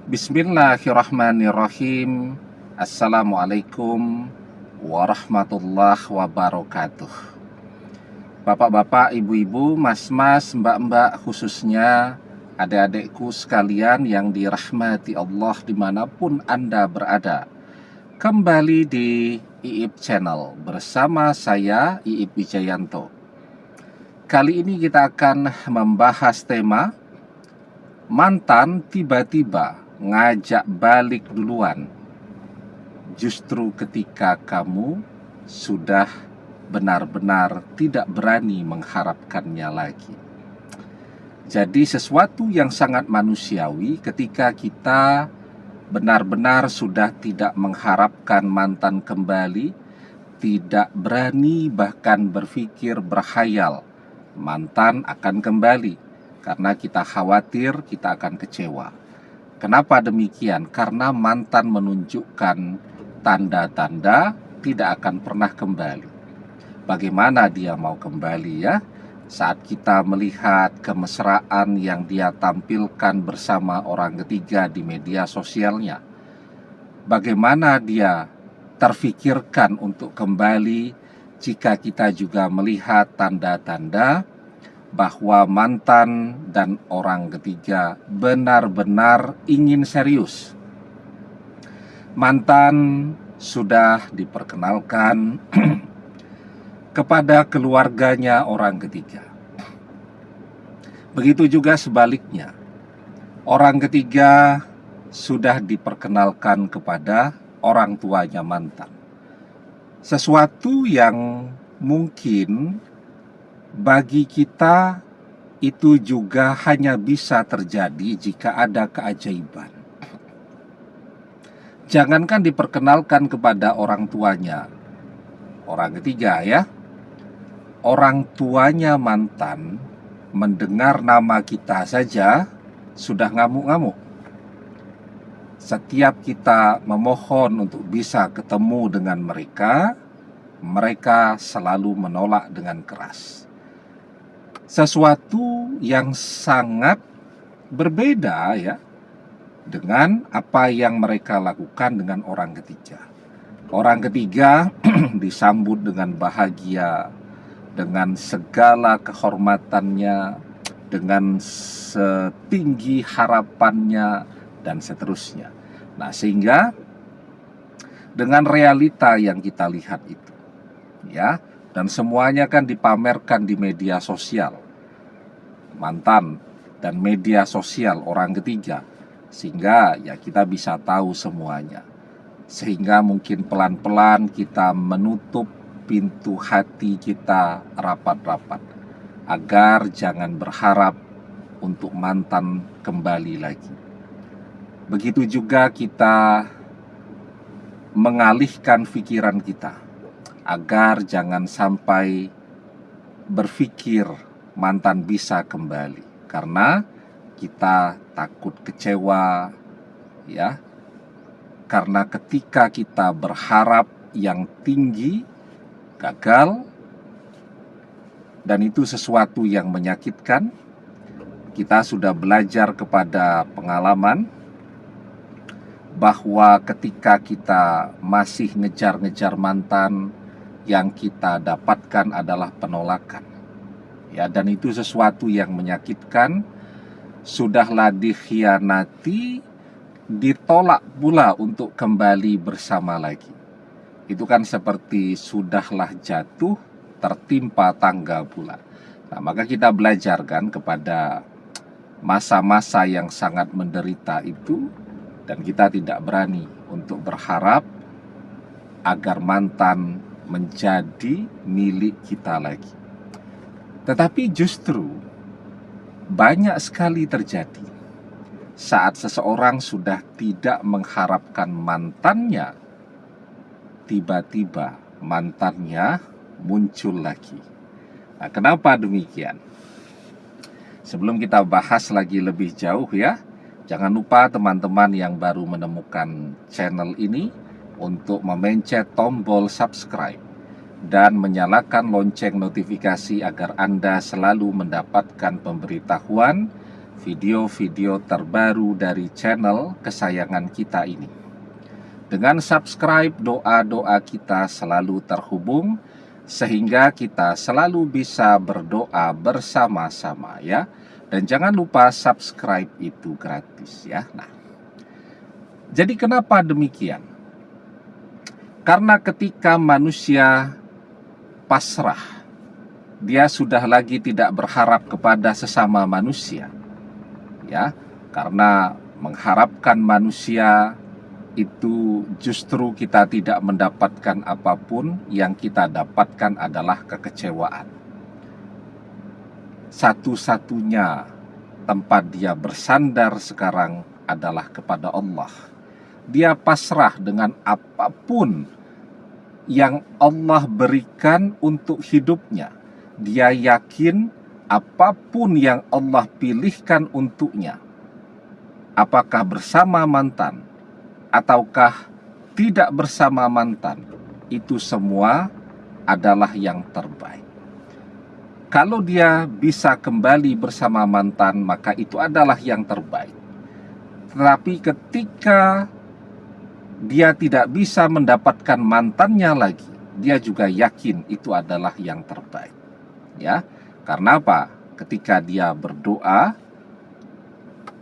Bismillahirrahmanirrahim. Assalamualaikum warahmatullahi wabarakatuh. Bapak-bapak, ibu-ibu, mas-mas, mbak-mbak, khususnya adik-adikku sekalian yang dirahmati Allah dimanapun Anda berada. Kembali di IIP Channel bersama saya IIP Wijayanto. Kali ini kita akan membahas tema mantan tiba-tiba ngajak balik duluan, justru ketika kamu sudah benar-benar tidak berani mengharapkannya lagi. Jadi sesuatu yang sangat manusiawi ketika kita benar-benar sudah tidak mengharapkan mantan kembali, tidak berani bahkan berpikir berkhayal mantan akan kembali, karena kita khawatir kita akan kecewa. Kenapa demikian? Karena mantan menunjukkan tanda-tanda tidak akan pernah kembali. Bagaimana dia mau kembali ya? Saat kita melihat kemesraan yang dia tampilkan bersama orang ketiga di media sosialnya. Bagaimana dia terfikirkan untuk kembali jika kita juga melihat tanda-tanda bahwa mantan dan orang ketiga benar-benar ingin serius. Mantan sudah diperkenalkan kepada keluarganya orang ketiga. Begitu juga sebaliknya. Orang ketiga sudah diperkenalkan kepada orang tuanya mantan. Sesuatu yang mungkin bagi kita itu juga hanya bisa terjadi jika ada keajaiban. Jangankan diperkenalkan kepada orang tuanya, orang ketiga ya, orang tuanya mantan mendengar nama kita saja sudah ngamuk-ngamuk. Setiap kita memohon untuk bisa ketemu dengan mereka, mereka selalu menolak dengan keras. Sesuatu yang sangat berbeda ya dengan apa yang mereka lakukan dengan orang ketiga. Orang ketiga disambut dengan bahagia, dengan segala kehormatannya, dengan setinggi harapannya, dan seterusnya. Nah, sehingga dengan realita yang kita lihat itu, ya, dan semuanya kan dipamerkan di media sosial, mantan dan media sosial orang ketiga, sehingga ya kita bisa tahu semuanya. Sehingga mungkin pelan-pelan kita menutup pintu hati kita rapat-rapat, agar jangan berharap untuk mantan kembali lagi. Begitu juga kita mengalihkan pikiran kita agar jangan sampai berpikir mantan bisa kembali, karena kita takut kecewa ya. Karena ketika kita berharap yang tinggi gagal, dan itu sesuatu yang menyakitkan. Kita sudah belajar kepada pengalaman bahwa ketika kita masih ngejar-ngejar mantan, yang kita dapatkan adalah penolakan. Ya, dan itu sesuatu yang menyakitkan. Sudahlah dikhianati, ditolak pula untuk kembali bersama lagi. Itu kan seperti sudahlah jatuh, tertimpa tangga pula. Nah, maka kita belajarkan kepada masa-masa yang sangat menderita itu, dan kita tidak berani untuk berharap agar mantan menjadi milik kita lagi. Tetapi justru banyak sekali terjadi saat seseorang sudah tidak mengharapkan mantannya, tiba-tiba mantannya muncul lagi. Nah, kenapa demikian? Sebelum kita bahas lagi lebih jauh ya, jangan lupa teman-teman yang baru menemukan channel ini untuk memencet tombol subscribe dan menyalakan lonceng notifikasi agar Anda selalu mendapatkan pemberitahuan video-video terbaru dari channel kesayangan kita ini. Dengan subscribe, doa-doa kita selalu terhubung sehingga kita selalu bisa berdoa bersama-sama ya. Dan jangan lupa subscribe itu gratis ya. Nah, jadi kenapa demikian? Karena ketika manusia pasrah, dia sudah lagi tidak berharap kepada sesama manusia. Ya, karena mengharapkan manusia itu justru kita tidak mendapatkan apapun, yang kita dapatkan adalah kekecewaan. Satu-satunya tempat dia bersandar sekarang adalah kepada Allah. Dia pasrah dengan apapun yang Allah berikan untuk hidupnya. Dia yakin apapun yang Allah pilihkan untuknya, apakah bersama mantan ataukah tidak bersama mantan, itu semua adalah yang terbaik. Kalau dia bisa kembali bersama mantan, maka itu adalah yang terbaik. Tetapi ketika dia tidak bisa mendapatkan mantannya lagi, dia juga yakin itu adalah yang terbaik. Ya, karena apa? Ketika dia berdoa,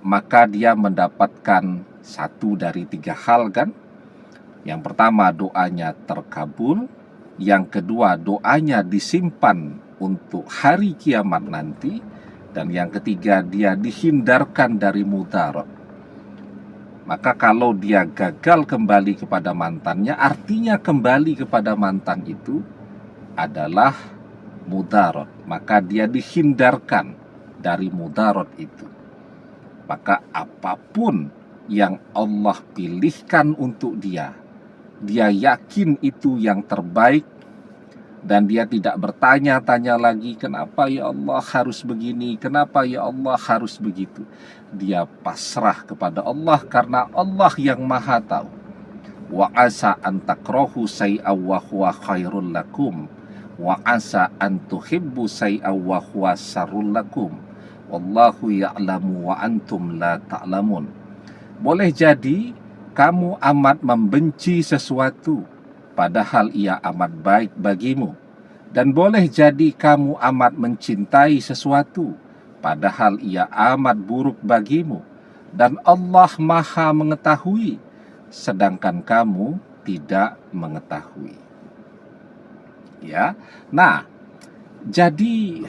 maka dia mendapatkan satu dari tiga hal kan? Yang pertama, doanya terkabul. Yang kedua, doanya disimpan untuk hari kiamat nanti. Dan yang ketiga, dia dihindarkan dari mudarat. Maka kalau dia gagal kembali kepada mantannya, artinya kembali kepada mantan itu adalah mudarat. Maka dia dihindarkan dari mudarat itu. Maka apapun yang Allah pilihkan untuk dia, dia yakin itu yang terbaik. Dan dia tidak bertanya-tanya lagi, kenapa ya Allah harus begini, kenapa ya Allah harus begitu. Dia pasrah kepada Allah karena Allah yang maha tahu. Wa asa an takrahu say'a wa huwa khairul lakum, wa asa an tuhibbu say'a wa huwa syarrul lakum, wallahu ya'lamu wa antum la ta'lamun. Boleh jadi kamu amat membenci sesuatu, padahal ia amat baik bagimu. Dan boleh jadi kamu amat mencintai sesuatu, padahal ia amat buruk bagimu. Dan Allah maha mengetahui, sedangkan kamu tidak mengetahui. Ya, nah, jadi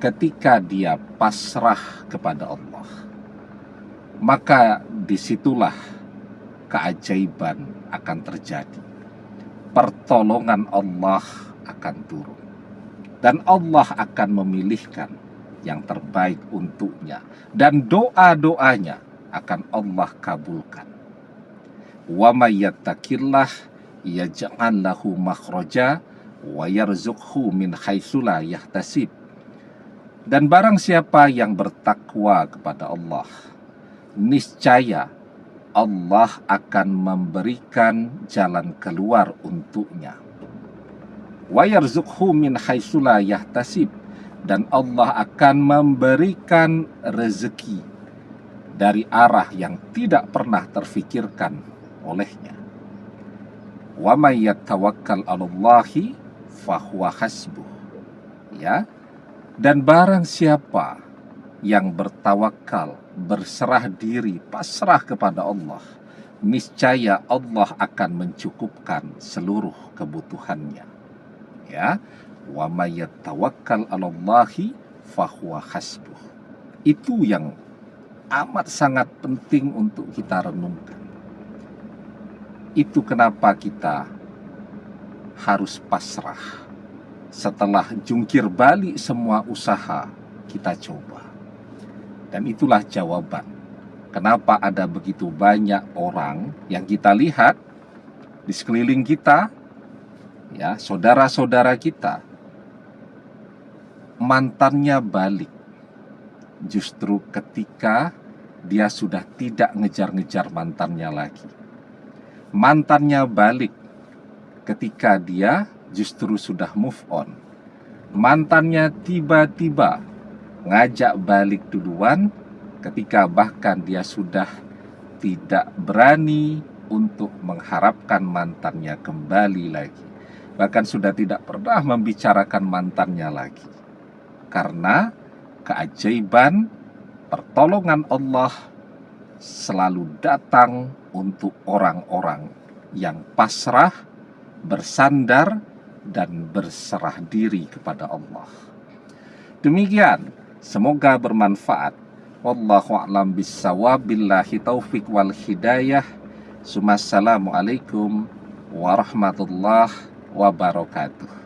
ketika dia pasrah kepada Allah, maka disitulah keajaiban akan terjadi. Pertolongan Allah akan turun. Dan Allah akan memilihkan yang terbaik untuknya. Dan doa-doanya akan Allah kabulkan. Wa may yattaqillah yaj'al lahu makhraja wa yarzuqhu min haitsu la yahtasib. Dan barang siapa yang bertakwa kepada Allah, niscaya Allah akan memberikan jalan keluar untuknya. Wa yarzuqhu min haitsu la yahtasib, dan Allah akan memberikan rezeki dari arah yang tidak pernah terfikirkan olehnya. Wa may yatawakkal 'alallahi fahuwa hasbuh. Ya. Dan barang siapa yang bertawakal, berserah diri, pasrah kepada Allah, niscaya Allah akan mencukupkan seluruh kebutuhannya. Ya, wa may yatawakkal 'alallahi fahuwa hasbuh. Itu yang amat sangat penting untuk kita renungkan. Itu kenapa kita harus pasrah. Setelah jungkir balik semua usaha, kita coba. Dan itulah jawaban kenapa ada begitu banyak orang yang kita lihat di sekeliling kita, ya, saudara-saudara kita, mantannya balik justru ketika dia sudah tidak ngejar-ngejar mantannya lagi. Mantannya balik ketika dia justru sudah move on. Mantannya tiba-tiba ngajak balik duluan ketika bahkan dia sudah tidak berani untuk mengharapkan mantannya kembali lagi. Bahkan sudah tidak pernah membicarakan mantannya lagi. Karena keajaiban pertolongan Allah selalu datang untuk orang-orang yang pasrah, bersandar, dan berserah diri kepada Allah. Demikian, semoga bermanfaat. Wallahu a'lam bissawab, billahi taufik wal hidayah. Assalamualaikum warahmatullahi wabarakatuh.